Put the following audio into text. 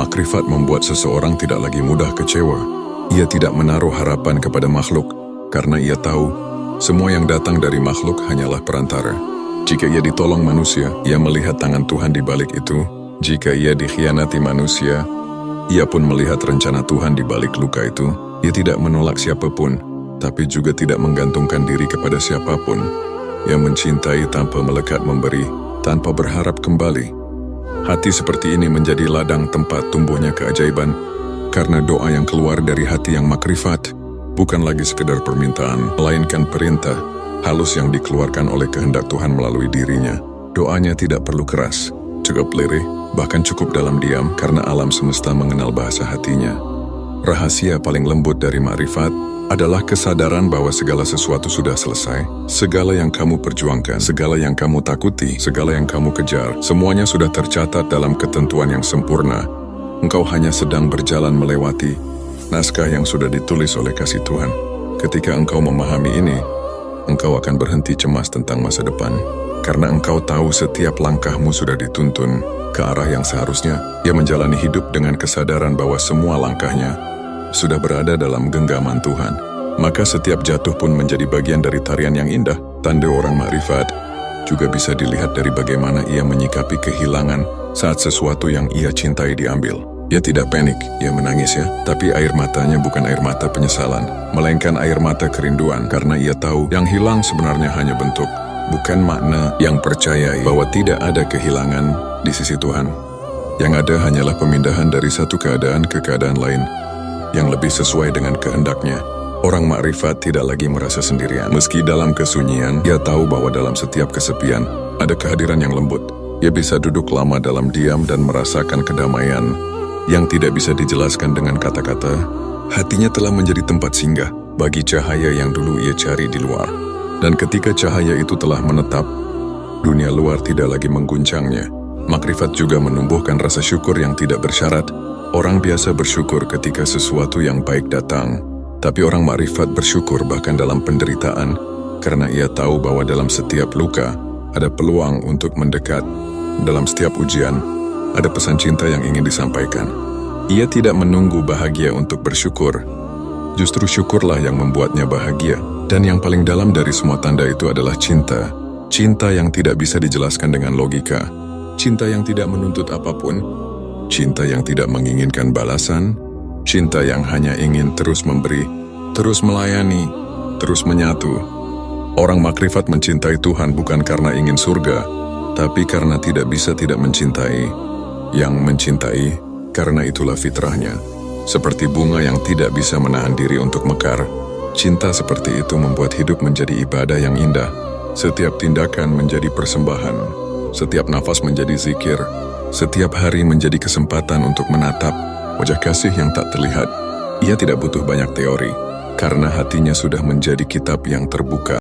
Makrifat membuat seseorang tidak lagi mudah kecewa. Ia tidak menaruh harapan kepada makhluk, karena ia tahu semua yang datang dari makhluk hanyalah perantara. Jika ia ditolong manusia, ia melihat tangan Tuhan di balik itu. Jika ia dikhianati manusia, ia pun melihat rencana Tuhan di balik luka itu. Ia tidak menolak siapapun, tapi juga tidak menggantungkan diri kepada siapapun. Ia mencintai tanpa melekat memberi, tanpa berharap kembali. Hati seperti ini menjadi ladang tempat tumbuhnya keajaiban, karena doa yang keluar dari hati yang makrifat bukan lagi sekedar permintaan, melainkan perintah halus yang dikeluarkan oleh kehendak Tuhan melalui dirinya. Doanya tidak perlu keras, cukup lirih, bahkan cukup dalam diam, karena alam semesta mengenal bahasa hatinya. Rahasia paling lembut dari makrifat adalah kesadaran bahwa segala sesuatu sudah selesai. Segala yang kamu perjuangkan, segala yang kamu takuti, segala yang kamu kejar, semuanya sudah tercatat dalam ketentuan yang sempurna. Engkau hanya sedang berjalan melewati naskah yang sudah ditulis oleh kasih Tuhan. Ketika engkau memahami ini, engkau akan berhenti cemas tentang masa depan. Karena engkau tahu setiap langkahmu sudah dituntun ke arah yang seharusnya. Ia menjalani hidup dengan kesadaran bahwa semua langkahnya sudah berada dalam genggaman Tuhan. Maka setiap jatuh pun menjadi bagian dari tarian yang indah. Tanda orang makrifat juga bisa dilihat dari bagaimana ia menyikapi kehilangan saat sesuatu yang ia cintai diambil. Ia tidak panik, ia menangis ya, tapi air matanya bukan air mata penyesalan, melainkan air mata kerinduan, karena ia tahu yang hilang sebenarnya hanya bentuk, bukan makna. Yang percayai bahwa tidak ada kehilangan di sisi Tuhan. Yang ada hanyalah pemindahan dari satu keadaan ke keadaan lain yang lebih sesuai dengan kehendaknya. Orang makrifat tidak lagi merasa sendirian. Meski dalam kesunyian, ia tahu bahwa dalam setiap kesepian ada kehadiran yang lembut. Ia bisa duduk lama dalam diam dan merasakan kedamaian yang tidak bisa dijelaskan dengan kata-kata. Hatinya telah menjadi tempat singgah bagi cahaya yang dulu ia cari di luar. Dan ketika cahaya itu telah menetap, dunia luar tidak lagi mengguncangnya. Makrifat juga menumbuhkan rasa syukur yang tidak bersyarat. Orang biasa bersyukur ketika sesuatu yang baik datang, tapi orang makrifat bersyukur bahkan dalam penderitaan, karena ia tahu bahwa dalam setiap luka ada peluang untuk mendekat. Dalam setiap ujian, ada pesan cinta yang ingin disampaikan. Ia tidak menunggu bahagia untuk bersyukur. Justru syukurlah yang membuatnya bahagia. Dan yang paling dalam dari semua tanda itu adalah cinta. Cinta yang tidak bisa dijelaskan dengan logika. Cinta yang tidak menuntut apapun. Cinta yang tidak menginginkan balasan, cinta yang hanya ingin terus memberi, terus melayani, terus menyatu. Orang makrifat mencintai Tuhan bukan karena ingin surga, tapi karena tidak bisa tidak mencintai. Yang mencintai, karena itulah fitrahnya. Seperti bunga yang tidak bisa menahan diri untuk mekar, cinta seperti itu membuat hidup menjadi ibadah yang indah. Setiap tindakan menjadi persembahan, setiap nafas menjadi zikir, setiap hari menjadi kesempatan untuk menatap wajah kasih yang tak terlihat. Ia tidak butuh banyak teori, karena hatinya sudah menjadi kitab yang terbuka.